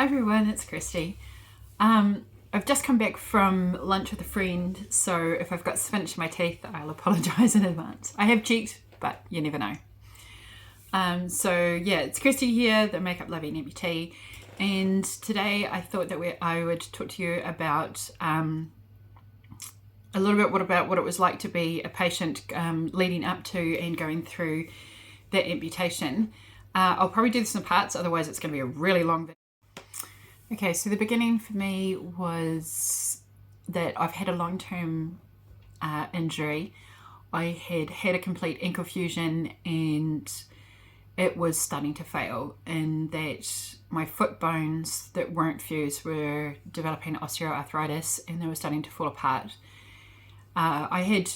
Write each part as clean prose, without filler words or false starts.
Hi everyone, it's Kirsty. I've just come back from lunch with a friend, so if I've got spinach in my teeth, I'll apologise in advance. I have cheeked, but you never know. It's Kirsty here, the makeup loving amputee, and today I thought that I would talk to you about a little bit about what it was like to be a patient leading up to and going through the amputation. I'll probably do this in parts, otherwise it's going to be a really long video. Okay, so the beginning for me was that I've had a long-term injury. I had a complete ankle fusion and it was starting to fail, and that my foot bones that weren't fused were developing osteoarthritis and they were starting to fall apart. I had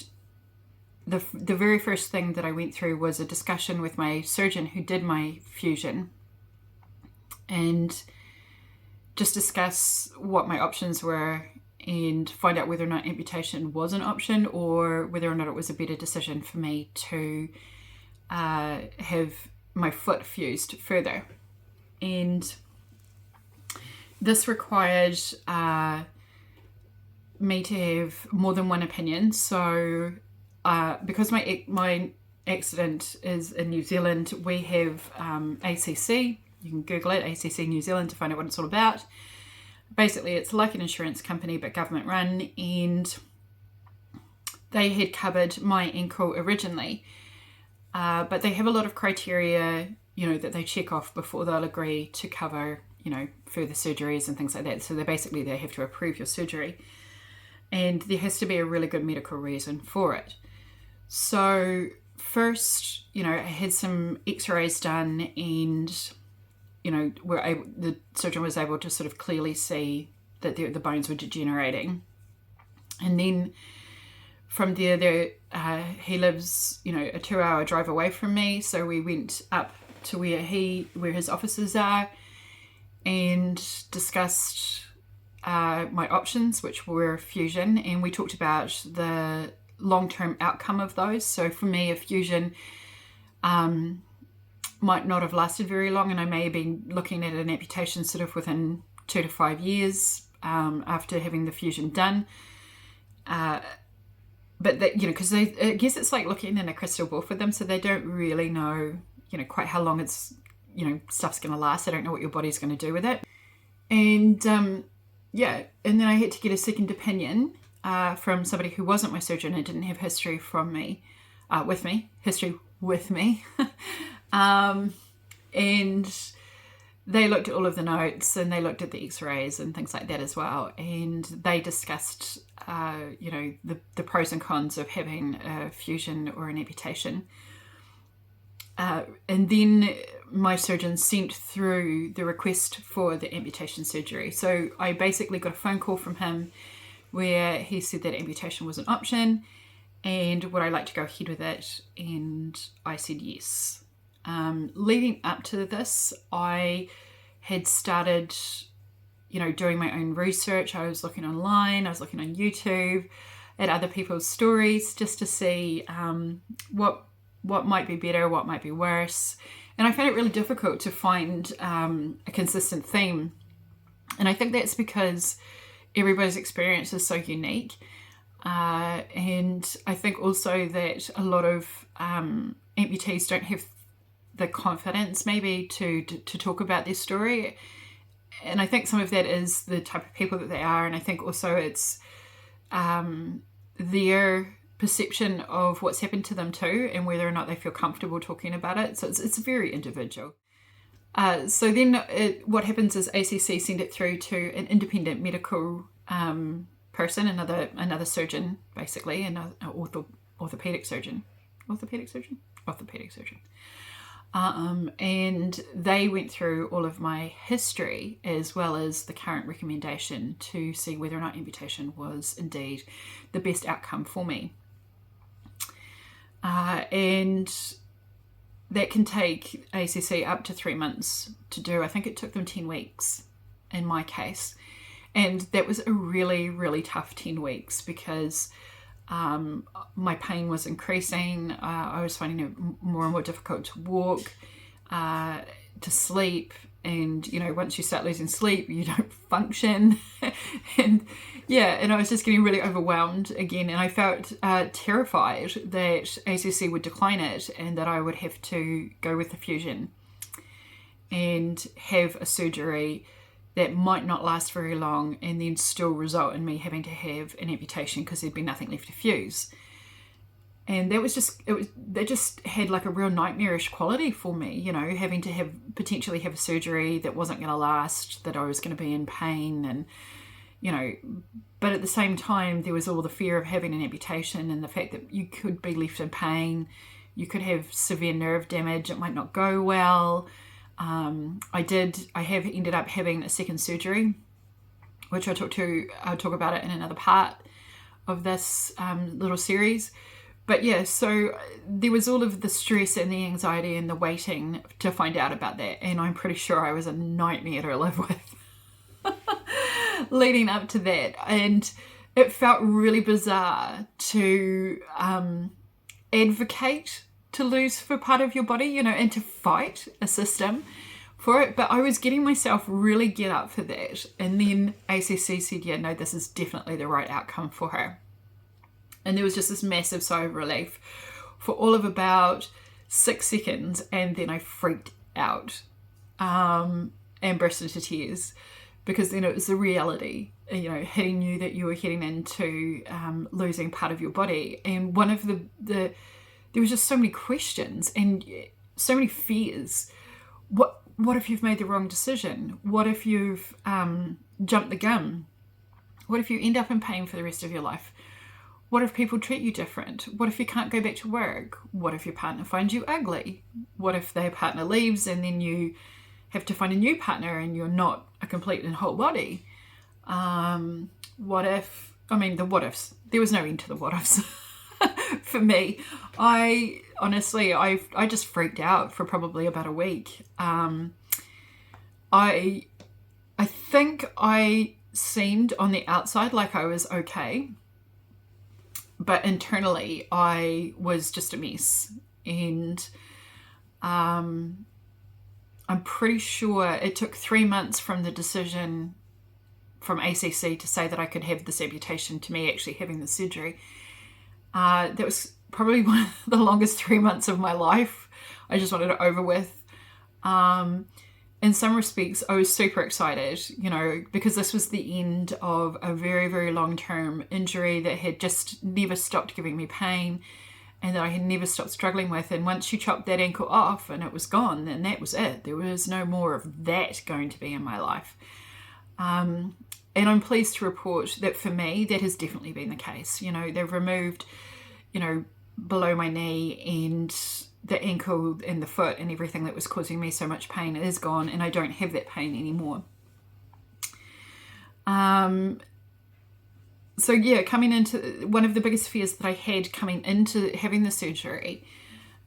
the very first thing that I went through was a discussion with my surgeon who did my fusion, and just discuss what my options were and find out whether or not amputation was an option or whether or not it was a better decision for me to have my foot fused further. And this required me to have more than one opinion. So because my accident is in New Zealand, we have ACC. You can Google it, ACC New Zealand, to find out what it's all about. Basically, it's like an insurance company, but government run, and they had covered my ankle originally. But they have a lot of criteria, that they check off before they'll agree to cover, further surgeries and things like that. So they have to approve your surgery. And there has to be a really good medical reason for it. So first, I had some x-rays done, and the surgeon was able to sort of clearly see that the bones were degenerating. And then from there, he lives, a 2-hour drive away from me. So we went up to where his offices are and discussed my options, which were fusion. And we talked about the long-term outcome of those. So for me, a fusion, might not have lasted very long, and I may have been looking at an amputation sort of within 2 to 5 years after having the fusion done. But that, because I guess it's like looking in a crystal ball for them, so they don't really know, quite how long it's, stuff's going to last. They don't know what your body's going to do with it. And and then I had to get a second opinion from somebody who wasn't my surgeon and didn't have history with me. And they looked at all of the notes, and they looked at the x-rays and things like that as well. And they discussed, the pros and cons of having a fusion or an amputation. And then my surgeon sent through the request for the amputation surgery. So I basically got a phone call from him where he said that amputation was an option and would I like to go ahead with it? And I said yes. Leading up to this, I had started, doing my own research. I was looking online, I was looking on YouTube at other people's stories just to see what might be better, what might be worse. And I found it really difficult to find a consistent theme. And I think that's because everybody's experience is so unique. And I think also that a lot of amputees don't have the confidence maybe to talk about their story. And I think some of that is the type of people that they are. And I think also it's their perception of what's happened to them too, and whether or not they feel comfortable talking about it. So it's very individual. So then what happens is ACC send it through to an independent medical person, another surgeon, basically, an orthopedic surgeon. And they went through all of my history as well as the current recommendation to see whether or not amputation was indeed the best outcome for me. And that can take ACC up to 3 months to do. I think it took them 10 weeks in my case. And that was a really, really tough 10 weeks because my pain was increasing. I was finding it more and more difficult to walk, to sleep, and once you start losing sleep, you don't function. And I was just getting really overwhelmed again, and I felt terrified that ACC would decline it and that I would have to go with the fusion and have a surgery that might not last very long and then still result in me having to have an amputation because there'd be nothing left to fuse. And that just had like a real nightmarish quality for me, having to potentially have a surgery that wasn't going to last, that I was going to be in pain, and but at the same time there was all the fear of having an amputation and the fact that you could be left in pain, you could have severe nerve damage, it might not go well. I have ended up having a second surgery, which I'll talk about it in another part of this little series. But so there was all of the stress and the anxiety and the waiting to find out about that. And I'm pretty sure I was a nightmare to live with leading up to that. And it felt really bizarre to advocate to lose for part of your body, and to fight a system for it. But I was getting myself really get up for that. And then ACC said, yeah, no, this is definitely the right outcome for her. And there was just this massive sigh of relief for all of about 6 seconds. And then I freaked out and burst into tears, because then it was the reality, hitting you that you were heading into losing part of your body. And one of there was just so many questions and so many fears. What if you've made the wrong decision? What if you've jumped the gun? What if you end up in pain for the rest of your life? What if people treat you different? What if you can't go back to work? What if your partner finds you ugly? What if their partner leaves and then you have to find a new partner and you're not a complete and whole body? The what ifs. There was no end to the what ifs for me. I honestly just freaked out for probably about a week. I think I seemed on the outside like I was okay, but internally I was just a mess. And I'm pretty sure it took 3 months from the decision from ACC to say that I could have this amputation to me actually having the surgery. That was probably one of the longest 3 months of my life. I just wanted it over with. In some respects, I was super excited, because this was the end of a very, very long-term injury that had just never stopped giving me pain and that I had never stopped struggling with. And once you chopped that ankle off and it was gone, then that was it. There was no more of that going to be in my life. And I'm pleased to report that for me, that has definitely been the case. They've removed, below my knee, and the ankle and the foot and everything that was causing me so much pain is gone, and I don't have that pain anymore. Coming into one of the biggest fears that I had coming into having the surgery,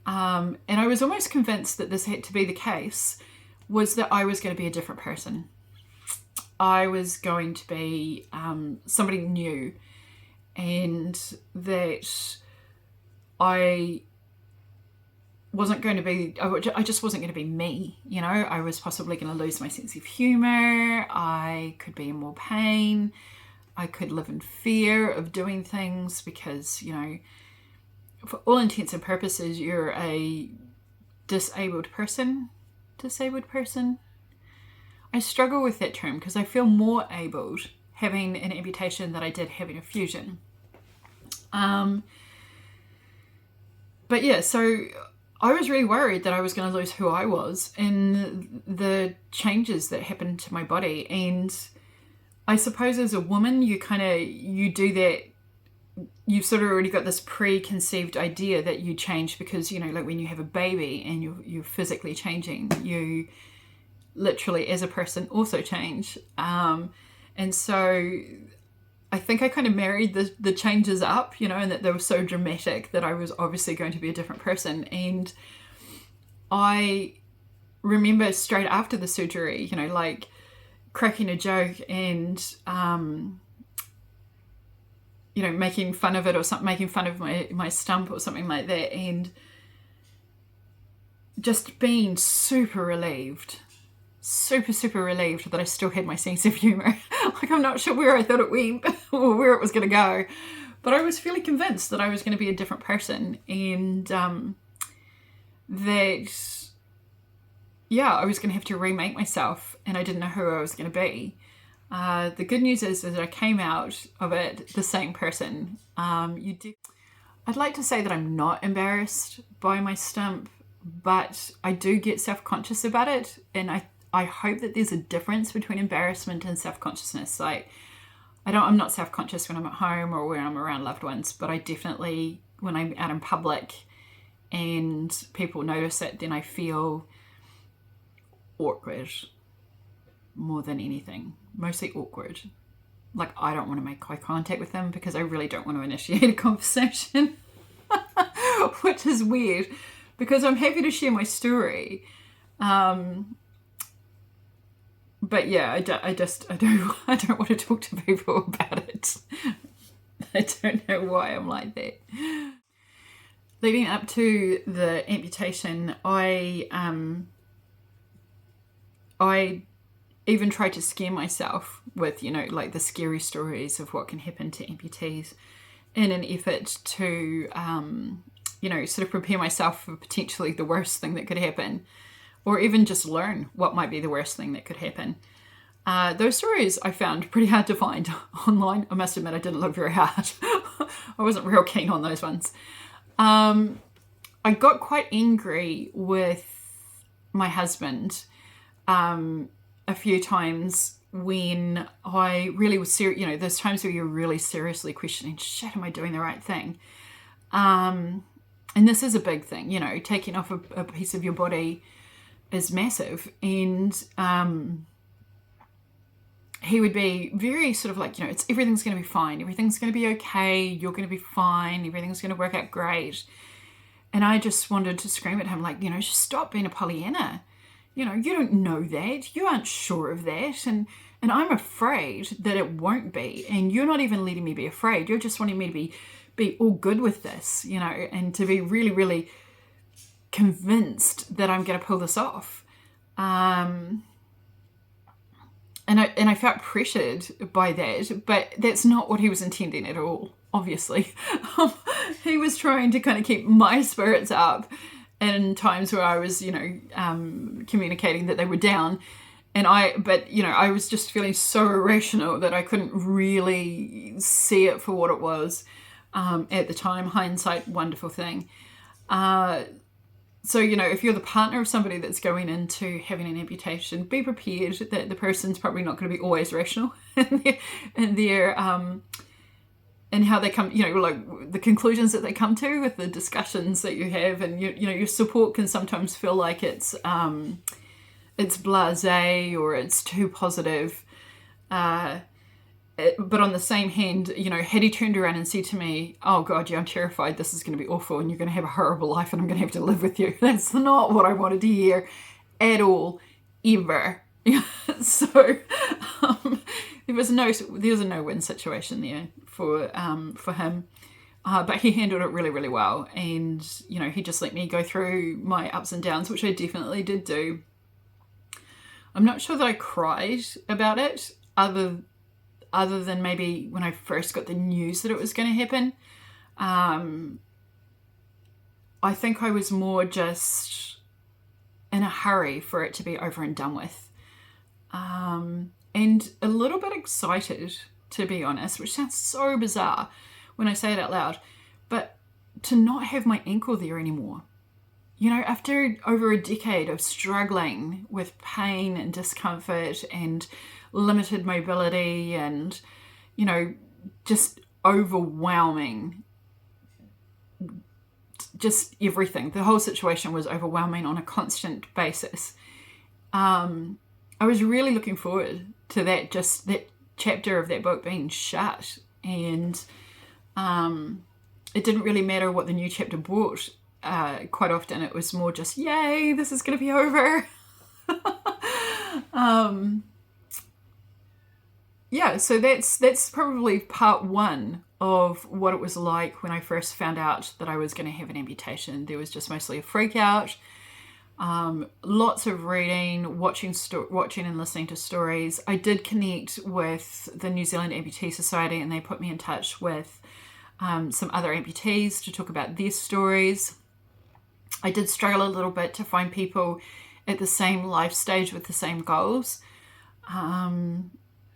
and I was almost convinced that this had to be the case, was that I was going to be a different person. I was going to be somebody new, and that I just wasn't going to be me. I was possibly going to lose my sense of humor. I could be in more pain. I could live in fear of doing things because, for all intents and purposes, you're a disabled person. I struggle with that term because I feel more abled having an amputation than I did having a fusion. So I was really worried that I was going to lose who I was in the changes that happened to my body. And I suppose as a woman, you do that. You've sort of already got this preconceived idea that you change because, like when you have a baby and you're physically changing, you literally as a person also change. And so I think I kind of married the changes up, and that they were so dramatic that I was obviously going to be a different person. And I remember straight after the surgery, like cracking a joke and, making fun of it or something, making fun of my stump or something like that. And just being super relieved super, super relieved that I still had my sense of humour. Like, I'm not sure where I thought it went or where it was going to go, but I was fairly convinced that I was going to be a different person, and that, yeah, I was going to have to remake myself, and I didn't know who I was going to be. The good news is that I came out of it the same person. I'd like to say that I'm not embarrassed by my stump, but I do get self-conscious about it, and I hope that there's a difference between embarrassment and self-consciousness. Like, I'm not self-conscious when I'm at home or when I'm around loved ones, but I definitely, when I'm out in public and people notice it, then I feel awkward more than anything. Mostly awkward. Like, I don't want to make eye contact with them because I really don't want to initiate a conversation, which is weird because I'm happy to share my story. But yeah, I don't want to talk to people about it. I don't know why I'm like that. Leading up to the amputation, I even tried to scare myself with, like the scary stories of what can happen to amputees in an effort to, sort of prepare myself for potentially the worst thing that could happen, or even just learn what might be the worst thing that could happen. Those stories I found pretty hard to find online. I must admit, I didn't look very hard. I wasn't real keen on those ones. I got quite angry with my husband a few times when I really was serious. Those times where you're really seriously questioning, shit, am I doing the right thing? And this is a big thing, taking off a piece of your body is massive. And he would be very sort of like, everything's going to be fine. Everything's going to be okay. You're going to be fine. Everything's going to work out great. And I just wanted to scream at him, like, just stop being a Pollyanna. You don't know that. You aren't sure of that. And I'm afraid that it won't be. And you're not even letting me be afraid. You're just wanting me to be all good with this, and to be really, really convinced that I'm going to pull this off. And I felt pressured by that, but that's not what he was intending at all, obviously. He was trying to kind of keep my spirits up in times where I was, communicating that they were down. But I was just feeling so irrational that I couldn't really see it for what it was at the time. Hindsight, wonderful thing. So, if you're the partner of somebody that's going into having an amputation, be prepared that the person's probably not going to be always rational in their and how they come, like the conclusions that they come to with the discussions that you have. And, your support can sometimes feel like it's blasé or it's too positive. But on the same hand, had he turned around and said to me, oh God, yeah, I'm terrified, this is going to be awful and you're going to have a horrible life and I'm going to have to live with you. That's not what I wanted to hear at all, ever. So there was a no-win situation there for him. But he handled it really, really well. And, he just let me go through my ups and downs, which I definitely did do. I'm not sure that I cried about it, other than maybe when I first got the news that it was going to happen. I think I was more just in a hurry for it to be over and done with. And a little bit excited, to be honest, which sounds so bizarre when I say it out loud, but to not have my ankle there anymore. After over a decade of struggling with pain and discomfort and limited mobility and, just overwhelming, just everything. The whole situation was overwhelming on a constant basis. I was really looking forward to that chapter of that book being shut. And it didn't really matter what the new chapter brought. Quite often it was more just, yay, this is going to be over. Yeah, so that's probably part one of what it was like when I first found out that I was going to have an amputation. There was just mostly a freak out. Lots of reading, watching and listening to stories. I did connect with the New Zealand Amputee Society, and they put me in touch with some other amputees to talk about their stories. I did struggle a little bit to find people at the same life stage with the same goals.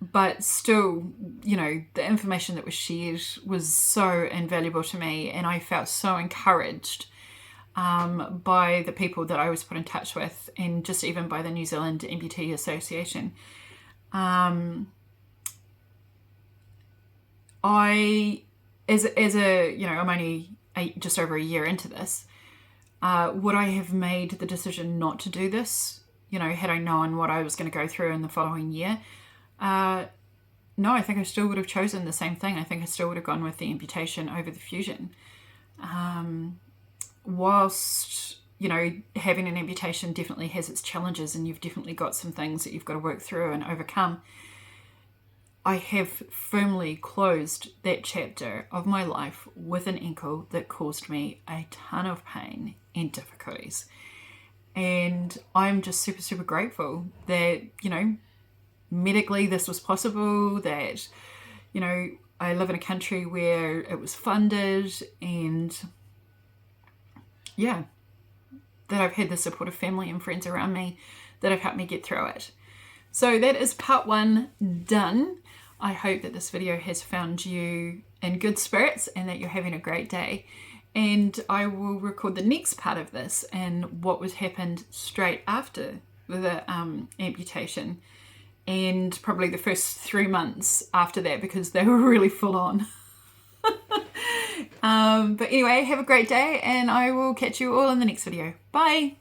But still, you know, the information that was shared was so invaluable to me, and I felt so encouraged by the people that I was put in touch with, and just even by the New Zealand Amputee Association. As a, you know, I'm only just over a year into this. Would I have made the decision not to do this, you know, had I known what I was going to go through in the following year? No, I think I still would have chosen the same thing. I think I still would have gone with the amputation over the fusion. Whilst, you know, having an amputation definitely has its challenges, and you've definitely got some things that you've got to work through and overcome, I have firmly closed that chapter of my life with an ankle that caused me a ton of pain and difficulties. And I'm just super, super grateful that, you know, medically this was possible, that, you know, I live in a country where it was funded, and yeah, that I've had the support of family and friends around me that have helped me get through it. So that is part 1 done. I hope that this video has found you in good spirits and that you're having a great day. And I will record the next part of this and what was happened straight after the amputation, and probably the first 3 months after that, because they were really full on. But anyway, have a great day, and I will catch you all in the next video. Bye!